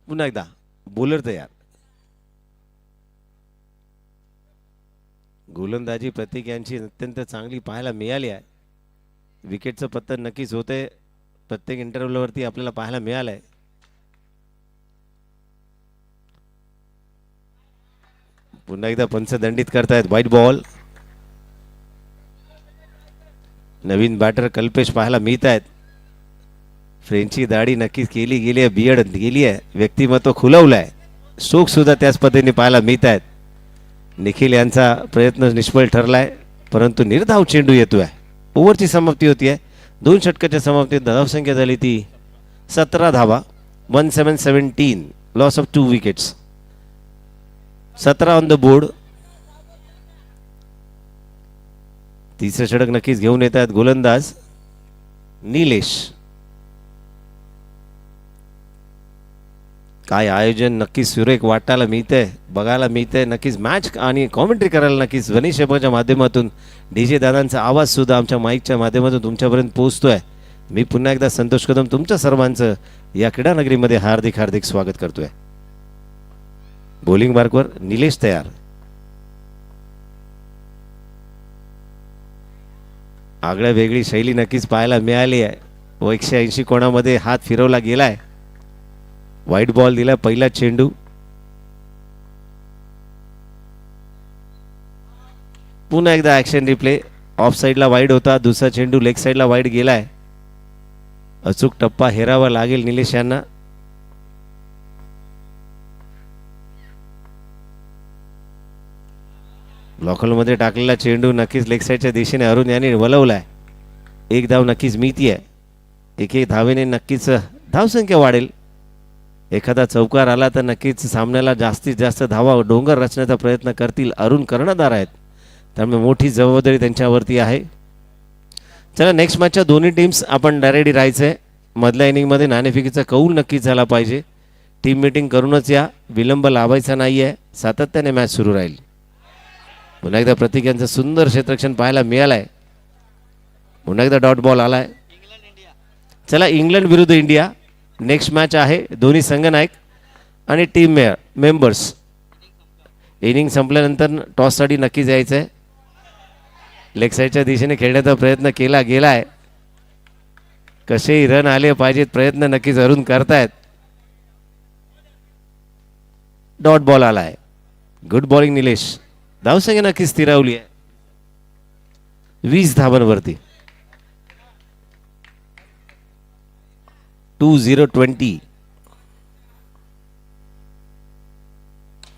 पुन्हा एकदा बॉलर तयार. गोलंदाजी प्रतीक यांची अत्यंत चांगली पाहायला मिळाली आहे. विकेटचं पतन नक्कीच होते प्रत्येक इंटरव्ह्यूवरती आपल्याला पाहायला मिळालंय. पुन्हा एकदा पंच दंडित करतायत. White ball. नवीन बॅटर कल्पेश पाहायला मिळत आहेत. फ्रेंचची दाढी नक्कीच केली गेली आहे. बियर्ड गेली आहे. व्यक्तिमत्व खुलवलंय. स्ट्रोक सुद्धा त्याच पद्धतीने पाहायला मिळत आहेत. निखिल यांचा प्रयत्न निष्फळ ठरलाय परंतु निर्धाव चेंडू येतोय. ओव्हरची समाप्ती होती आहे. 2 षटकाच्या समाप्तीत धावसंख्या झाली ती 17 धावा. 1717. Loss of 2 wickets. 17 on the board. तिसरं षटक नक्कीच घेऊन येतात गोलंदाज निलेश. काय आयोजन नक्कीच सुरेख वाटायला मिळतंय, बघायला मिळतंय. नक्कीच मॅच आणि कॉमेंट्री करायला नक्कीच ध्वनी शेपच्या माध्यमातून डीजे दादांचा आवाज सुद्धा आमच्या माईकच्या माध्यमातून तुमच्यापर्यंत पोहोचतोय. मी पुन्हा एकदा संतोष कदम तुमच्या सर्वांचं या क्रीडा नगरीमध्ये हार्दिक हार्दिक स्वागत करतोय. बॉलिंग मार्कवर निलेश तयार. आगळ्या वेगळी शैली नक्कीच पाहायला मिळाली आहे. व 180 कोणामध्ये हात फिरवला गेलाय. व्हाईट बॉल दिला पहिला चेंडू. पुन्हा एकदा ऍक्शन रिप्ले. ऑफ साइडला वाईड होता. दुसरा चेंडू लेग साइडला वाईड गेलाय. अचूक टप्पा हेरावा लागेल निलेश यांना. ब्लॉकलमध्ये टाकलेला चेंडू नक्कीच लेग साइडच्या दिशेने अरुण यांनी वलवलाय. एक धाव नक्कीच मिळती आहे. एक धावेने नक्कीच धावसंख्या वाढेल. एखादा चौकार आला तर नक्कीच सामन्याला जास्तीत जास्त धावा डोंगर रचण्याचा प्रयत्न करतील अरुण कर्णधार आहेत. त्यामुळे मोठी जबाबदारी त्यांच्यावरती आहे. चला नेक्स्ट मॅचच्या दोन्ही टीम्स आपण रेडी राहायचंय. मधल्या इनिंगमध्ये नाणेफेकीचा कौल नक्कीच झाला पाहिजे. टीम मीटिंग करूनच या. विलंब लावायचा नाही आहे. सातत्याने मॅच सुरू राहील. पुन्हा एकदा प्रतीक यांचं सुंदर क्षेत्ररक्षण पाहायला मिळालंय. पुन्हा एकदा डॉट बॉल आलाय. चला इंग्लंड विरुद्ध इंडिया नेक्स्ट मॅच आहे. दोन्ही संघनायक आणि टीम मेंबर्स. इनिंग संपल्यानंतर टॉससाठी नक्कीच यायचं आहे. लेग साईडच्या दिशेने खेळण्याचा प्रयत्न केला गेलाय. कसेही रन आले पाहिजेत प्रयत्न नक्कीच अरुण करतायत. डॉट बॉल आलाय. Good bowling Nilesh. धावसंख्या नक्कीच स्थिरावली आहे 20 धावांवरती. 2020.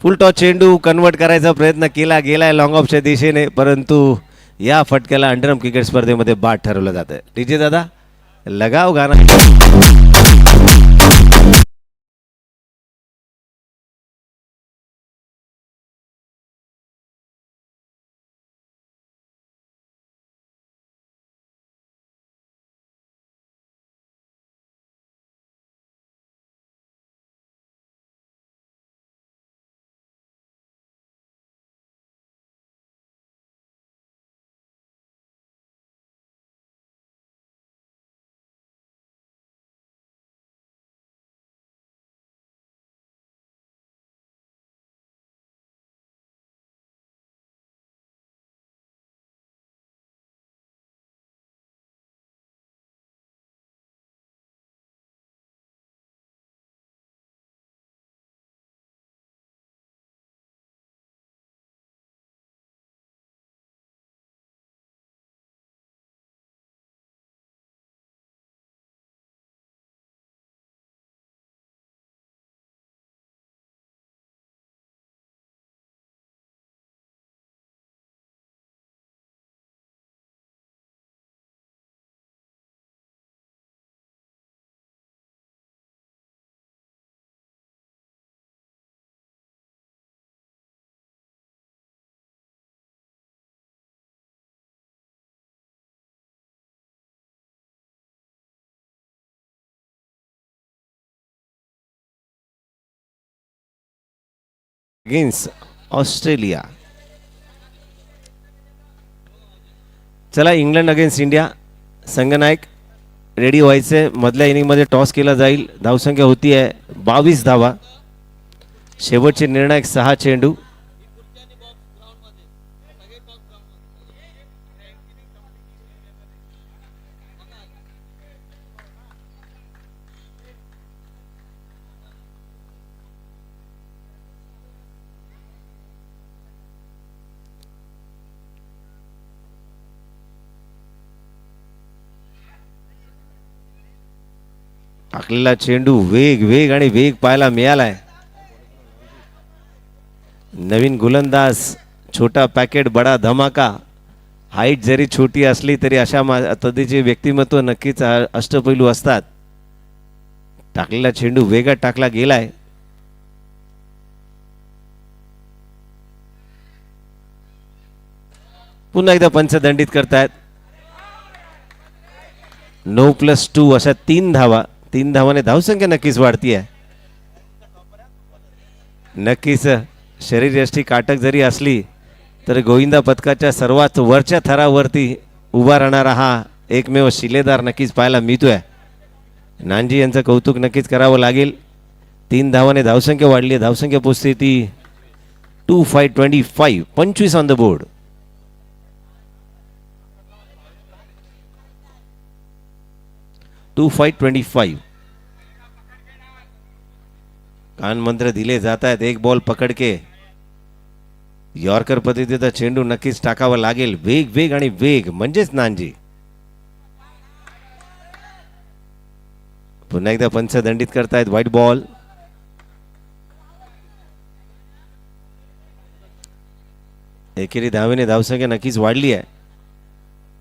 फुल टॉस चेंडू कन्वर्ट करायचा प्रयत्न केला गेलाय लॉंग ऑफच्या दिशेने परंतु या फटक्याला अंडरआर्म क्रिकेट स्पर्धेमध्ये बाद ठरवलं जातं. डीजे दादा लगाव गाणं. Against Australia. चला इंग्लंड अगेन्स्ट इंडिया. संघनायक रेडी व्हायचंय. मधल्या इनिंगमध्ये टॉस केला जाईल. धावसंख्या होती आहे 22 धावा. शेवटचे निर्णायक 6 चेंडू. टाकलेला चेंडू वेग वेग आणि वेग पाहायला मिळालाय. नवीन गोलंदाज, छोटा पॅकेट बडा धमाका. हाईट जरी छोटी असली तरी अशा पद्धतीचे व्यक्तिमत्व नक्कीच अष्टपैलू असतात. टाकलेला चेंडू वेगात टाकला गेलाय. पुन्हा एकदा पंच दंडित करतायत. 9+2 अशा 3 धावा. 3 धावाने धावसंख्या नक्कीच वाढती आहे. नक्कीच शरीरयष्टी काटक जरी असली तर गोविंदा पथकाच्या सर्वात वरच्या थरावरती उभा राहणारा हा एकमेव शिलेदार नक्कीच पाहायला मिळतोय. नानजी यांचं कौतुक नक्कीच करावं लागेल. 3 धावाने धावसंख्या वाढली आहे. धावसंख्या पोचते ती 2525. 25 ऑन द बोर्ड. टू 25. कान मंत्र दिले जात आहेत. एक बॉल पकड के. यॉर्कर पद्धतीचा चेंडू नक्कीच टाकावा लागेल. वेग वेग आणि वेग म्हणजेच नानजी. पुन्हा एकदा पंच दंडित करतायत. White ball. एकेरी धावेने धावसंख्या नक्कीच वाढली आहे.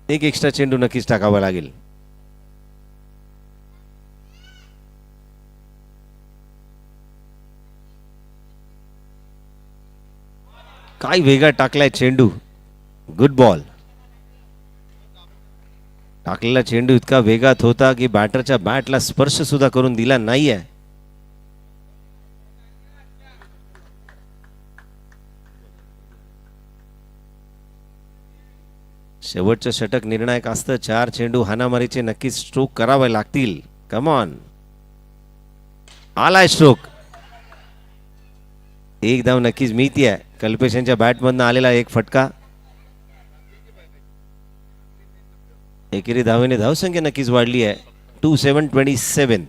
एक एक्स्ट्रा चेंडू नक्कीच टाकावा लागेल. काय वेगात टाकलाय चेंडू. Good ball. टाकलेला चेंडू इतका वेगात होता की बॅटरच्या बॅटला स्पर्श सुद्धा करून दिला नाहीये. शेवटचं षटक निर्णायक असतं. 4 चेंडू हाणामारीचे नक्कीच स्ट्रोक करावे लागतील. Come on. आलाय स्ट्रोक. एक धाव नक्कीच मिळती आहे. कल्पेश यांच्या बॅटमधनं आलेला एक फटका. एकेरी धावेने धावसंख्या नक्कीच वाढली आहे. 2727.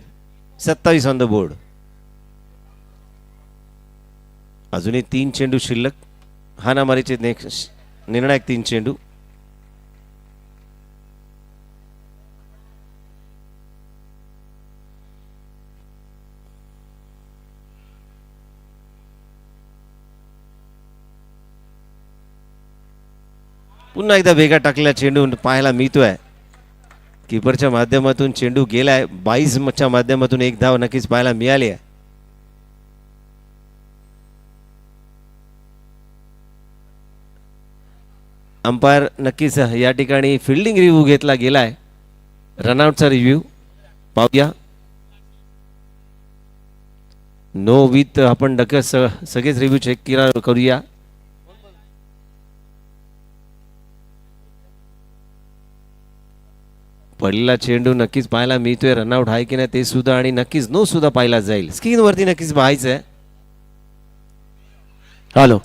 27 ऑन द बोर्ड. अजूनही 3 चेंडू शिल्लक. हाणामारीचे निर्णायक 3 चेंडू. पुन्हा एकदा वेगा टाकलेला चेंडू पाहायला मिळतोय. कीपरच्या माध्यमातून चेंडू गेलाय. 22च्या माध्यमातून एक धाव नक्कीच पाहायला मिळाली आहे. अंपायर नक्कीच या ठिकाणी फिल्डिंग रिव्ह्यू घेतला गेलाय. रनआउटचा रिव्ह्यू पाहूया. नो विथ आपण सगळेच रिव्ह्यू चेक करूया. पडलेला चेंडू नक्कीच पाहायला मिळतोय. रनआउट आहे की नाही ते सुद्धा आणि नक्कीच नो सुद्धा पाहिला जाईल. स्क्रीनवरती नक्कीच पाहायचंय. हॅलो.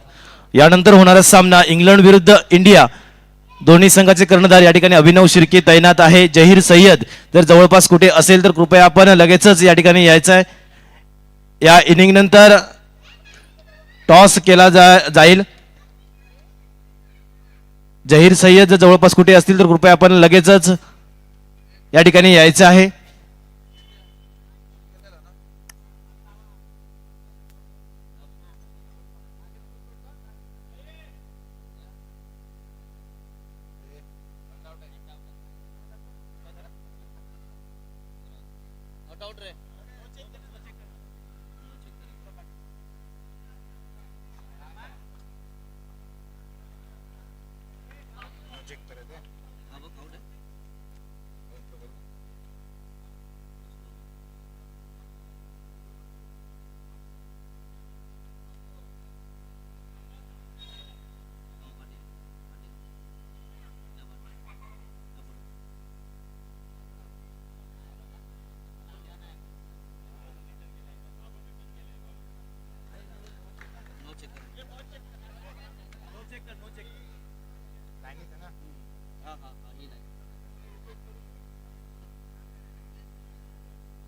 यानंतर होणारा सामना इंग्लंड विरुद्ध इंडिया. दोन्ही संघाचे कर्णधार या ठिकाणी अभिनव शिर्के तैनात आहे. जहीर सय्यद जर जवळपास कुठे असेल तर कृपया आपण लगेचच या ठिकाणी यायचं आहे. या इनिंग नंतर टॉस केला जाईल. जहीर सय्यद जर जवळपास कुठे असतील तर कृपया आपण लगेचच या ठिकाणी यायचं आहे.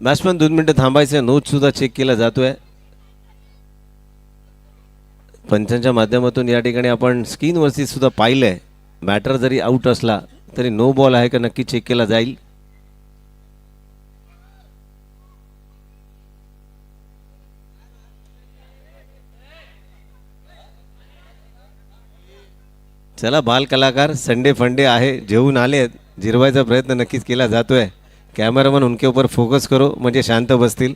बॅट्समन 2 मिनिटं थांबायचं, नोट सुद्धा चेक केला जातोय. पंचांच्या माध्यमातून या ठिकाणी आपण स्क्रीनवरती सुद्धा पाहिलंय, बॅटर जरी आउट असला तरी नो बॉल आहे का नक्की चेक केला जाईल. चला, बाल कलाकार संडे फंडे आहे, जेवून आले, जिरवायचा प्रयत्न नक्कीच केला जातोय. कॅमेरामन उनके ऊपर फोकस करो म्हणजे शांत बसतील.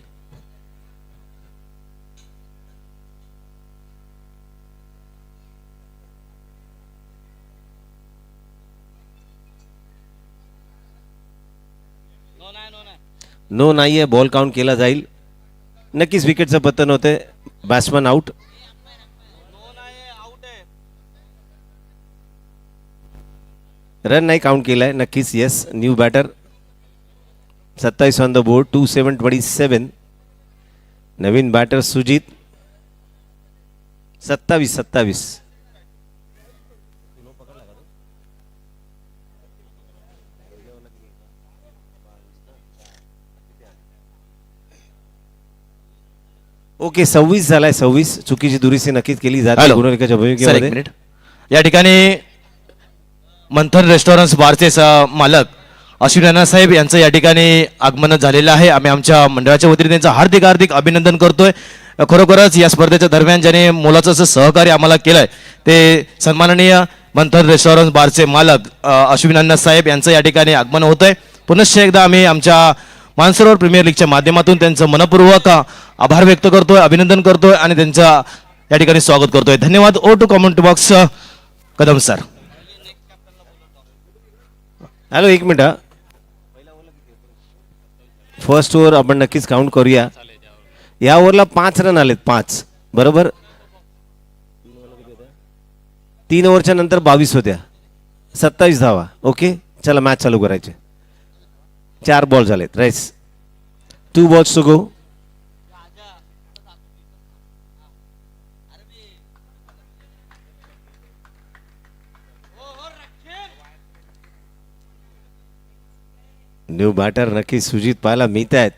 नो नाही आहे, बॉल काउंट केला जाईल. नक्कीच विकेटचं पतन होते, बॅट्समन आउट. रन नाही काउंट केलाय, नक्कीच yes. New batter 27 on the board, 27-27. नवीन बॅटर सुजित 27-27. ओके, 26 झालाय. 26 चुकीची दुरुस्ती नक्कीच केली जाते हॅलो. गुणविकाच्या सर, एक भूमिकेमध्ये. मिनिट. या ठिकाणी मंथन रेस्टॉरंट बारचे मालक अश्विन राणा साहेब यांचं या ठिकाणी आगमन झालेलं आहे. आम्ही आमच्या मंडळाच्या वतीने त्यांचं हार्दिक हार्दिक अभिनंदन करतोय. खरोखरच या स्पर्धेच्या दरम्यान ज्याने मोलाचं असं सहकार्य आम्हाला केलंय ते सन्माननीय मंथन रेस्टॉरंट बारचे मालक अश्विन राणा साहेब यांचं या ठिकाणी आगमन होत आहे. पुनश्च एकदा आम्ही आमच्या मानसरोवर प्रीमियर लीगच्या माध्यमातून त्यांचं मनपूर्वक आभार व्यक्त करतोय, अभिनंदन करतोय आणि त्यांचं या ठिकाणी स्वागत करतोय. धन्यवाद. ओ to comment box Kadam sir. Hello, एक मिनिट. फर्स्ट ओव्हर आपण नक्कीच काउंट करूया. या ओव्हरला 5 रन आलेत, 5 बरोबर. 3 ओव्हरच्या नंतर 22 होत्या, 27 धावा. ओके, चला मॅच चालू करायचे. 4 बॉल झालेत. राईस 2 balls to go. New batter नक्की सुजित पाहायला मिळत आहेत.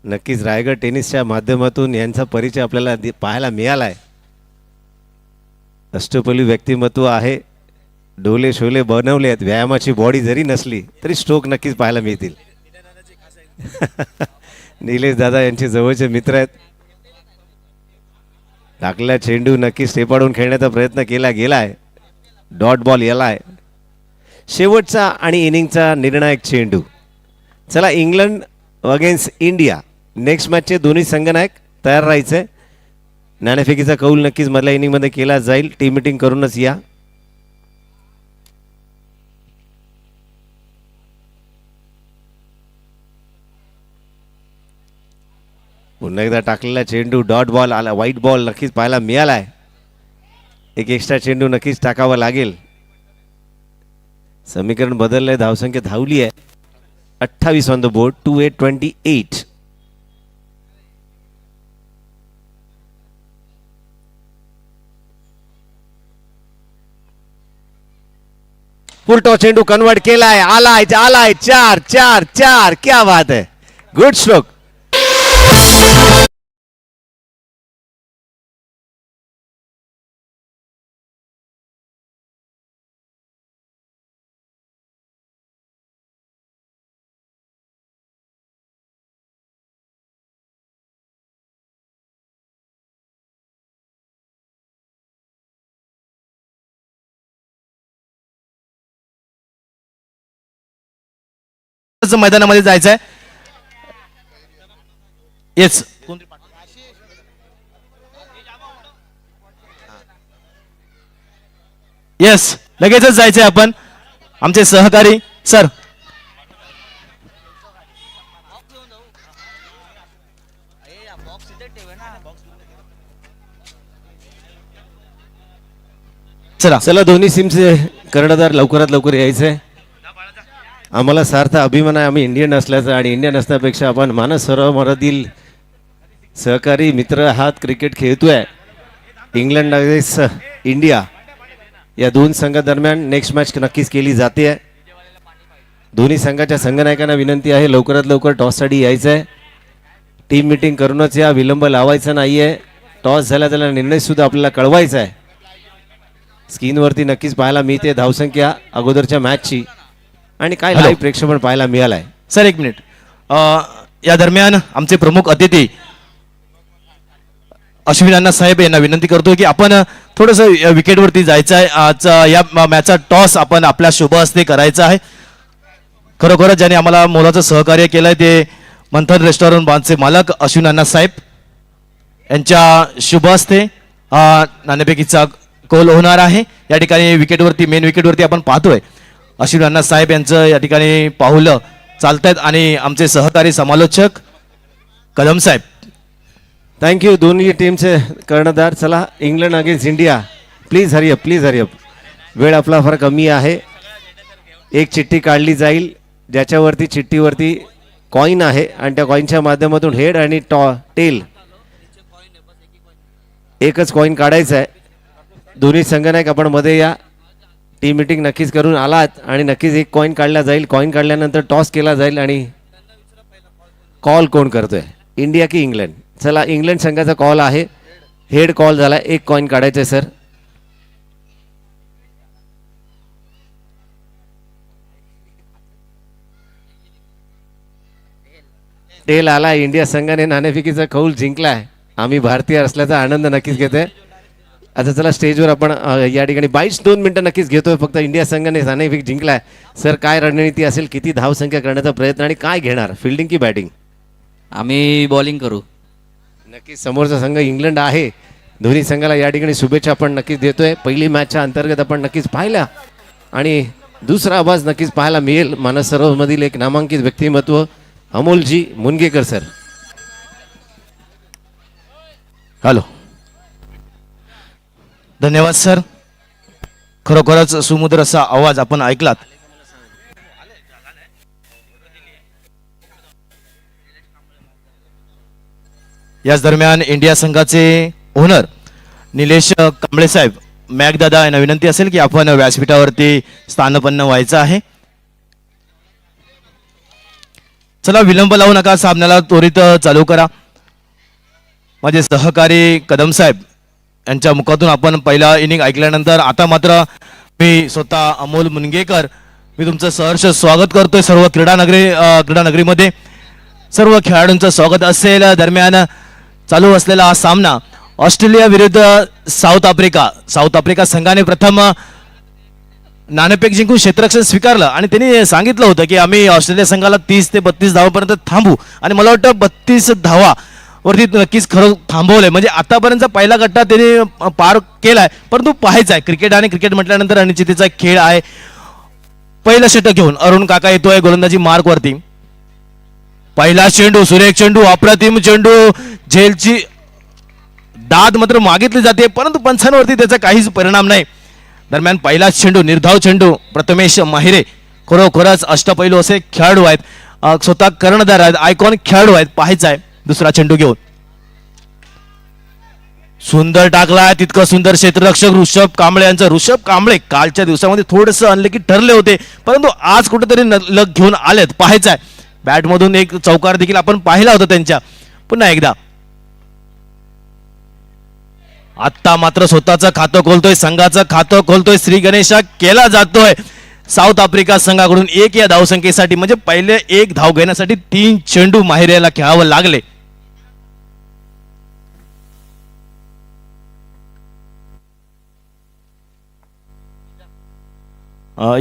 नक्कीच रायगड टेनिसच्या माध्यमातून यांचा परिचय आपल्याला पाहायला मिळालाय. अष्टपैलू व्यक्तिमत्व आहे, डोले शोले बनवले आहेत. व्यायामाची बॉडी जरी नसली तरी स्ट्रोक नक्कीच पाहायला मिळतील. निलेश दादा यांचे जवळचे मित्र आहेत. टाकलेला चेंडू नक्की स्टेपाडून खेळण्याचा प्रयत्न केला गेलाय. डॉट बॉल यालाय. शेवटचा आणि इनिंगचा निर्णायक चेंडू. चला, इंग्लंड अगेन्स्ट इंडिया नेक्स्ट मॅचचे दोन्ही संघनायक तयार राहायचे. नाणेफेकीचा कौल नक्कीच मधल्या इनिंगमध्ये केला जाईल. टीम मिटिंग करूनच या. पुन्हा एकदा टाकलेला चेंडू, डॉट बॉल आला. व्हाईट बॉल नक्कीच पाहायला मिळालाय. एक एक्स्ट्रा चेंडू नक्कीच टाकावा लागेल. समीकरण बदललंय, धावसंख्या धावली आहे. 28 ऑन द बोर्ड, 28-28. फुलटॉस चेंडू कन्वर्ट केलाय. आलाय आलाय. 4-4-4. क्या बात है, गुड स्ट्रोक. मैदानामध्ये जायचंय. येस, येस, लगेचच जायचंय आपण. आमचे सहकारी सर. चला चला, दोन्ही टीमचे कर्णधार लवकरात लवकर यायचंय. आम्हाला सार्थ अभिमान आहे आम्ही इंडियन असल्याचा, आणि इंडियन असण्यापेक्षा आपण मानस सरोवरातील सहकारी मित्र आहात, क्रिकेट खेळतोय. इंग्लंड अगेन्स्ट इंडिया या दोन संघादरम्यान नेक्स्ट मॅच नक्कीच केली जाते आहे. दोन्ही संघाच्या संघनायकांना विनंती आहे लवकरात लवकर टॉससाठी यायचं आहे. टीम मीटिंग करूनच या, विलंब लावायचा नाही आहे. टॉस झाला त्याला निर्णयसुद्धा आपल्याला कळवायचा आहे. स्क्रीनवरती नक्कीच पाहायला मिळते धावसंख्या अगोदरच्या मॅचची आणि काय लाईव्ह प्रेक्षेपण पाहायला मिळालं आहे. सर एक मिनिट, या दरम्यान आमचे प्रमुख अतिथी अश्विन अण्णा साहेब यांना विनंती करतो की आपण थोडंसं विकेटवरती जायचं आहे. आज या मॅचचा टॉस आपण आपल्या शुभ हस्ते करायचा आहे. खरोखरच ज्याने आम्हाला मोलाचं सहकार्य केलंय ते मंथन रेस्टॉरंट बांधचे मालक अश्विन अण्णा साहेब यांच्या शुभ हस्ते नाणेफेकीचा कौल होणार आहे. या ठिकाणी विकेटवरती, मेन विकेटवरती आपण पाहतोय अश्विन अण्णा साहेब यांचं या ठिकाणी पाहुलं चालतायत आणि आमचे सहकारी समालोचक कदम साहेब. थँक्यू दोन्ही टीमचे कर्णधार. चला England against India, please हरिअप, please हरिअप. वेळ आपला फार कमी आहे. एक चिठ्ठी काढली जाईल ज्याच्यावरती चिठ्ठीवरती कॉईन आहे आणि त्या कॉईनच्या माध्यमातून हेड आणि टेल एकच कॉईन काढायचं आहे. दोन्ही संघनायक आपण मध्ये या. टीम मीटिंग नक्कीच करून आलात आणि नक्कीच एक कॉईन काढला जाईल. कॉईन काढल्यानंतर टॉस केला जाईल आणि कॉल कोण करतोय, इंडिया की इंग्लंड. चला इंग्लंड संघाचा कॉल आहे, हेड कॉल झाला. एक कॉईन काढायचं आहे सर. टेल आला. इंडिया संघाने नाणेफेकीचा कौल जिंकलाय. आम्ही भारतीय असल्याचा आनंद नक्कीच घेतोय. आता चला स्टेजवर आपण या ठिकाणी 22 मिनिटं नक्कीच घेतोय. फक्त इंडिया संघाने नाणेफेक जिंकलाय. सर काय रणनीती असेल, किती धावसंख्या करण्याचा प्रयत्न आणि काय घेणार, फिल्डिंग की बॅटिंग? आम्ही बॉलिंग करू. नक्कीच समोरचा संघ इंग्लंड आहे. दोन्ही संघाला या ठिकाणी शुभेच्छा आपण नक्कीच देतोय. पहिली मॅचच्या अंतर्गत आपण नक्कीच पाहिल्या आणि दुसरा आवाज नक्कीच पाहायला मिळेल. मानस सरोवरमधील एक नामांकित व्यक्तिमत्व अमोलजी मुनगेकर सर. हॅलो, धन्यवाद सर. खरोखरच सुमधुर असा आवाज आपण ऐकलात. याच दरम्यान इंडिया संघाचे ओनर निलेश कांबळे साहेब, मॅक दादा यांना विनंती असेल की आपण व्यासपीठावरती स्थानपन्न व्हायचं आहे. चला विलंब लावू नका, सामन्याला त्वरित चालू करा. माझे सहकारी कदम साहेब यांच्या मुखातून आपण पहिला इनिंग ऐकल्यानंतर आता मात्र मी स्वतः अमोल मुनगेकर मी तुमचं सहर्ष स्वागत करतोय सर्व क्रीडानगरीमध्ये. सर्व खेळाडूंचं स्वागत असेल. दरम्यान चालू असलेला हा सामना ऑस्ट्रेलिया विरुद्ध साऊथ आफ्रिका संघाने प्रथम नाणेफेक जिंकून क्षेत्ररक्षण स्वीकारलं आणि त्यांनी सांगितलं होतं की आम्ही ऑस्ट्रेलिया संघाला 30 ते 32 धावांपर्यंत थांबू आणि मला वाटतं 32 धावावरती नक्कीच खरं थांबवलंय. म्हणजे आतापर्यंतचा पहिला गट्टा त्यांनी पार केलाय, परंतु पाहायचं आहे. क्रिकेट आणि क्रिकेट म्हटल्यानंतर अनिश्चिततेचा खेळ आहे. पहिलं षटक घेऊन अरुण काका येतोय गोलंदाजी मार्कवरती. पहिला चेंडू, सुरेख चेंडू, अप्रतिम चेंडू, झेलची दाद मात्र मागितली जाते परंतु पंचांवरती त्याचा काहीच परिणाम नाही. दरम्यान पहिला चेंडू, निर्धाव चेंडू, प्रथमेश माहिरे खरोखरच अष्टपैलू असे खेळाडू आहेत. स्वतः कर्णधार आहेत, आयकॉन खेळाडू आहेत. पाहायचा आहे दुसरा चेंडू घेऊन. सुंदर टाकलाय, तितकं सुंदर क्षेत्ररक्षक ऋषभ कांबळे यांचं. ऋषभ कांबळे कालच्या दिवसामध्ये थोडंसं अनलकी ठरले होते परंतु आज कुठेतरी लग घेऊन आलेत. पाहायचं आहे बॅटमधून एक चौकार देखील आपण पाहिला होता त्यांच्या. पुन्हा एकदा आता मात्र स्वतःचं खातं खोलतोय, संघाचं खातं खोलतोय. श्री गणेशा केला जातोय साऊथ आफ्रिका संघाकडून. एक या धावसंख्येसाठी म्हणजे पहिले एक धाव घेण्यासाठी 3 चेंडू माहिरेला खेळावं लागले.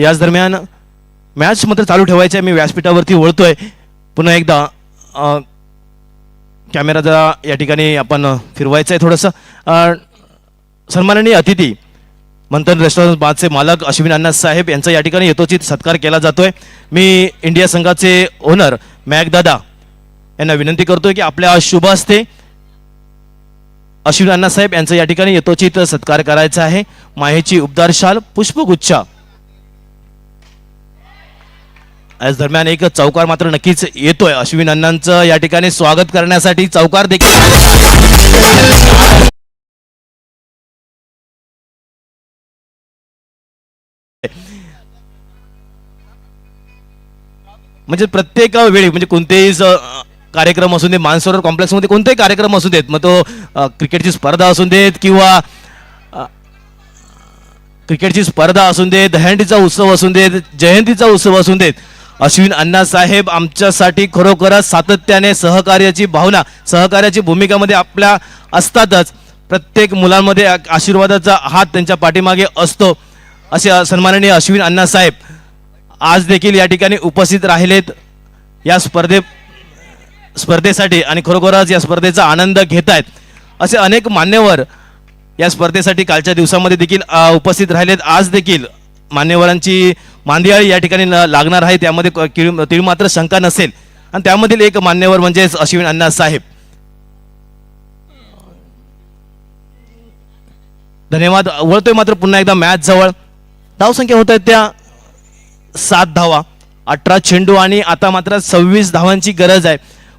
याच दरम्यान मॅच मात्र चालू ठेवायची आहे. मी व्यासपीठावरती वळतोय. पुन्हा एकदा कॅमेरा या ठिकाणी आपण फिरवायचं आहे थोडंसं. सन्माननीय अतिथी मंथन रेस्टॉरंट बारचे मालक अश्विन अण्णा साहेब यांचा या ठिकाणी यथोचित सत्कार केला जातोय. मी इंडिया संघाचे ओनर मॅक दादा यांना विनंती करतोय की आपल्या शुभ हस्ते अश्विन अण्णा साहेब यांचा या ठिकाणी यथोचित सत्कार करायचा आहे. माहेची उबदार शाल, पुष्पगुच्छ. आज दरम्यान एक चौकार मात्र नक्कीच येतोय. अश्विन अण्णांचं या ठिकाणी स्वागत करण्यासाठी चौकार देखील म्हणजे प्रत्येक वेळी म्हणजे कोणतेही कार्यक्रम असू दे, मानसरोवर कॉम्प्लेक्स मध्ये कोणतेही कार्यक्रम असू देत, मग तो क्रिकेटची स्पर्धा असू देत किंवा क्रिकेटची स्पर्धा असून देत, दहीहंडीचा उत्सव असून देत, जयंतीचा उत्सव असून देत, अश्विन अण्णासाहेब आमच्यासाठी खरोखरच सातत्याने सहकार्याची भावना, सहकार्याची भूमिकामध्ये आपल्या असतातच. प्रत्येक मुलांमध्ये आशीर्वादाचा हात त्यांच्या पाठीमागे असतो. असे सन्माननीय अश्विन अण्णासाहेब आज देखील या ठिकाणी उपस्थित राहिलेत या स्पर्धेसाठी आणि खरोखरच या स्पर्धेचा आनंद घेत आहेत. असे अनेक मान्यवर या स्पर्धेसाठी कालच्या दिवसामध्ये देखील उपस्थित राहिलेत. आज देखील मान्यवरांची मांदियाळी या ठिकाणी लागणार आहे, त्यामध्ये तीळ मात्र शंका नसेल. आणि त्यामधील एक मान्यवर म्हणजेच अश्विन अण्णा साहेब. धन्यवाद. वळतोय मात्र पुन्हा एकदा मॅच जवळ. धावसंख्या होत आहेत त्या 7 धावा, 18 चेंडू आणि आता मात्र 26 धावांची गरज आहे.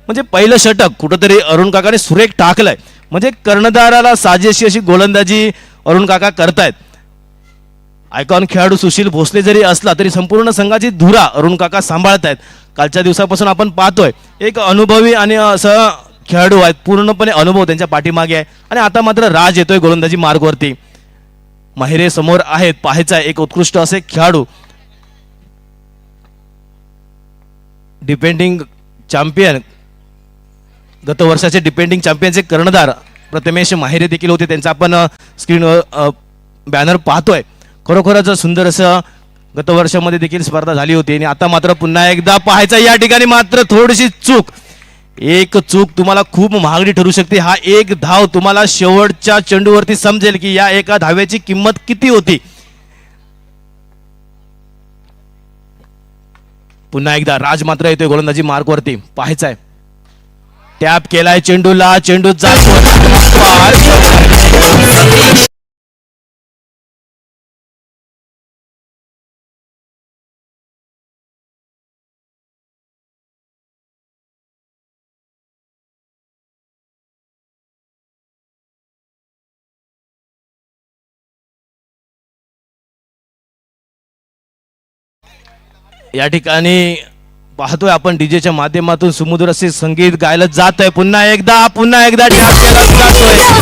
म्हणजे पहिलं षटक कुठंतरी अरुण काकाने सुरेख टाकलंय. म्हणजे कर्णधाराला साजेशी अशी गोलंदाजी अरुण काका करतायत. आयकॉन खेळाडू सुशील भोसले जरी असला तरी संपूर्ण संघाची धुरा अरुण काका सांभाळतायत. कालच्या दिवसापासून आपण पाहतोय एक अनुभवी आणि असं खेळाडू आहेत, पूर्णपणे अनुभव त्यांच्या पाठीमागे आहे. आणि आता मात्र राज येतोय गोलंदाजी मार्गवरती. माहिरे समोर आहेत, पाहायचा एक उत्कृष्ट असे खेळाडू, डिपेंडिंग चॅम्पियन, गत वर्षाचे डिपेंडिंग चॅम्पियनचे कर्णधार प्रथमेश माहिरे देखील होते. त्यांचा आपण स्क्रीनवर बॅनर पाहतोय. खरोखरच सुंदर असं गत वर्षामध्ये देखील स्पर्धा झाली होती आणि आता मात्र पुन्हा एकदा पाहायचा. या ठिकाणी मात्र थोडीशी चूक, एक चूक तुम्हाला खूप महागडी ठरू शकते. हा एक धाव तुम्हाला शेवटच्या चेंडूवरती समजेल की या एका धावेची किंमत किती होती. पुन्हा एकदा राज मात्र येतोय गोलंदाजी मार्गवरती. पाहायचा आहे, टॅप केलाय चेंडूला, चेंडू जातो. या ठिकाणी पाहतोय आपण डीजेच्या माध्यमातून सुमधुर असे संगीत गायलं जात आहे. पुन्हा एकदा टॅप केला जातोय.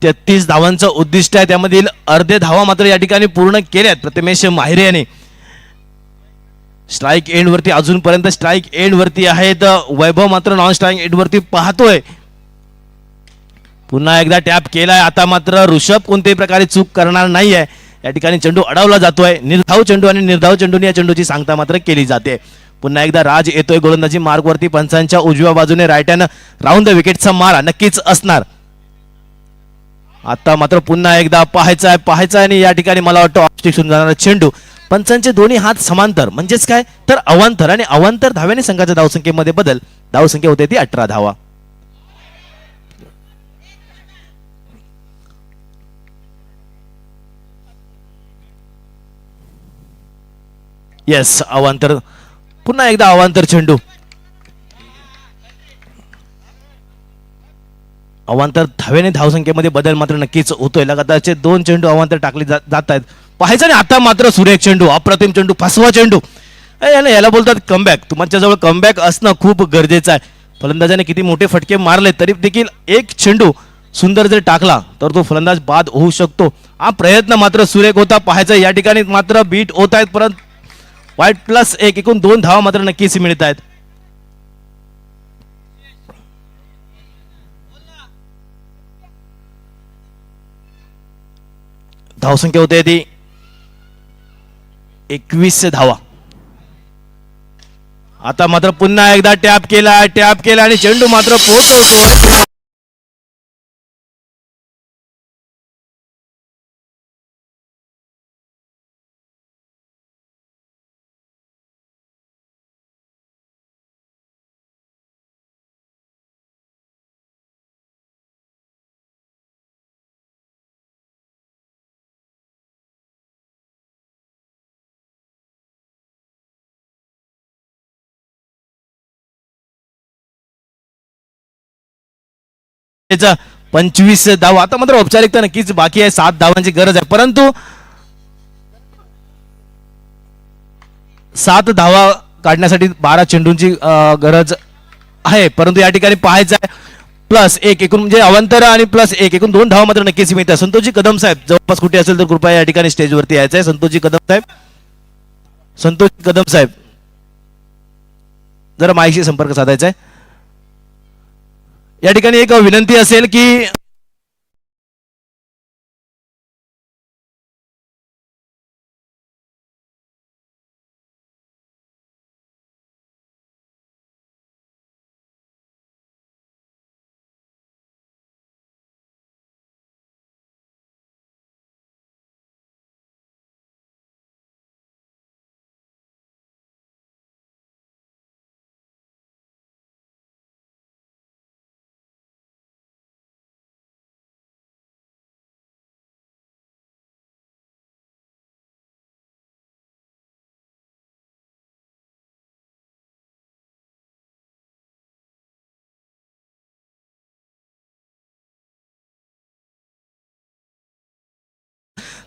तेहतीस धावांचं उद्दिष्ट आहे, त्यामधील अर्धे धावा मात्र या ठिकाणी पूर्ण केल्यात प्रथमेश माहिरे यांनी. स्ट्राईक एंड वरती अजूनपर्यंत स्ट्राईक एंड वरती आहेत. वैभव मात्र नॉन स्ट्राईक एंड वरती पाहतोय. पुन्हा एकदा टॅप केलाय. आता मात्र ऋषभ कोणत्याही प्रकारे चूक करणार नाहीये. या ठिकाणी चेंडू अडवला जातोय. निर्धाव चेंडू आणि निर्धाव चेंडूने या चेंडूची सांगता मात्र केली जाते. पुन्हा एकदा राज येतोय गोलंदाजी मार्गवरती. पंचांच्या उजव्या बाजूने राईट हँड राऊंड द विकेटचा मारा नक्कीच असणार. आता मात्र पुन्हा एकदा पाहायचा आणि या ठिकाणी मला वाटतं ऑफस्टिक सुरू जाणारा चेंडू. पंचांचे दोन्ही हात समांतर म्हणजेच काय तर अवांतर, आणि अवांतर धाव्याने संघाच्या धावसंख्येमध्ये बदल. धावसंख्या होते ती 18 धावा. येस, अवांतर, पुन्हा एकदा अवांतर चेंडू. अवांतर धावेने धावसंख्येमध्ये बदल मात्र नक्कीच होतोय. लगातारचे 2 चेंडू अवांतर टाकले जात आहेत. पाहायचं आणि आता मात्र सुरेख चेंडू, अप्रतिम चेंडू, फसवा चेंडू. याला बोलतात कमबॅक. तुमच्याजवळ कमबॅक असणं खूप गरजेचं आहे. फलंदाजाने किती मोठे फटके मारले तरी देखील एक चेंडू सुंदर जर टाकला तर तो फलंदाज बाद होऊ शकतो. हा प्रयत्न मात्र सुरेख होता. पाहायचं या ठिकाणी मात्र बीट होत आहेत, परंतु वाईट प्लस 1 एकूण 2 धावा मात्र नक्कीच मिळत आहेत. धावसंख्या होते ती 21 धावा. आता मात्र पुन्हा एकदा टॅप केला आणि चेंडू मात्र पोहोचवतोय. 25 धावा. आता मात्र औपचारिकता नक्कीच बाकी आहे. 7 धावांची गरज आहे, परंतु 7 धावा काढण्यासाठी 12 चेंडूंची गरज आहे. परंतु या ठिकाणी पाहायचं आहे +1 एकूण म्हणजे अवांतर आणि +1 एकूण 2 धावा मात्र नक्कीच मिळतात. संतोषजी कदम साहेब जवळपास कुठे असेल तर कृपया या ठिकाणी स्टेजवरती यायचं आहे. संतोषजी कदम साहेब, संतोषजी कदम साहेब जरा माईशी संपर्क साधायचा आहे. या ठिकाणी एक विनंती असेल की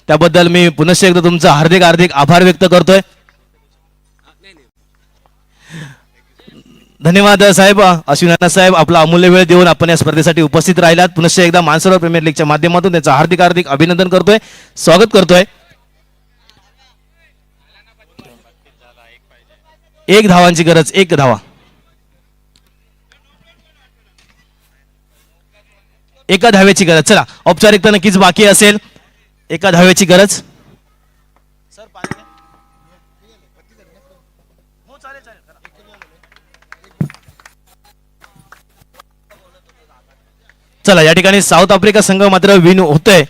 त्याबद्दल मी पुनश्च एकदा तुमचा हार्दिक हार्दिक आभार व्यक्त करतोय. धन्यवाद साहेब. अश्विन साहेब आपला अमूल्य वेळ देऊन आपण या स्पर्धेसाठी उपस्थित राहिलात. पुनश्च एकदा मानसरोवर प्रीमियर लीगच्या माध्यमातून त्याचं हार्दिक हार्दिक अभिनंदन करतोय, स्वागत करतोय. 1 धावांची गरज, 1 धावा, 1 धावेची गरज. चला औपचारिकता नक्कीच बाकी असेल. 1 धावेची गरज. चला या ठिकाणी साऊथ आफ्रिका संघ मात्र विन होतोय.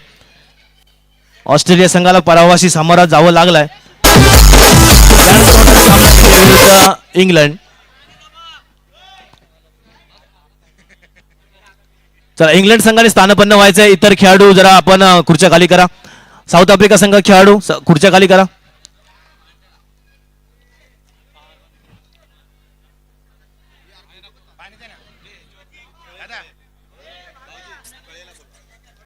ऑस्ट्रेलिया संघाला पराभवाशी सामोरा जावं लागलाय. इंग्लंड. चला इंग्लंड संघाने स्थानपन्न व्हायचंय. इतर खेळाडू जरा आपण खुर्च्या खाली करा. साऊथ आफ्रिका संघ खेळाडू खुर्च्या खाली करा.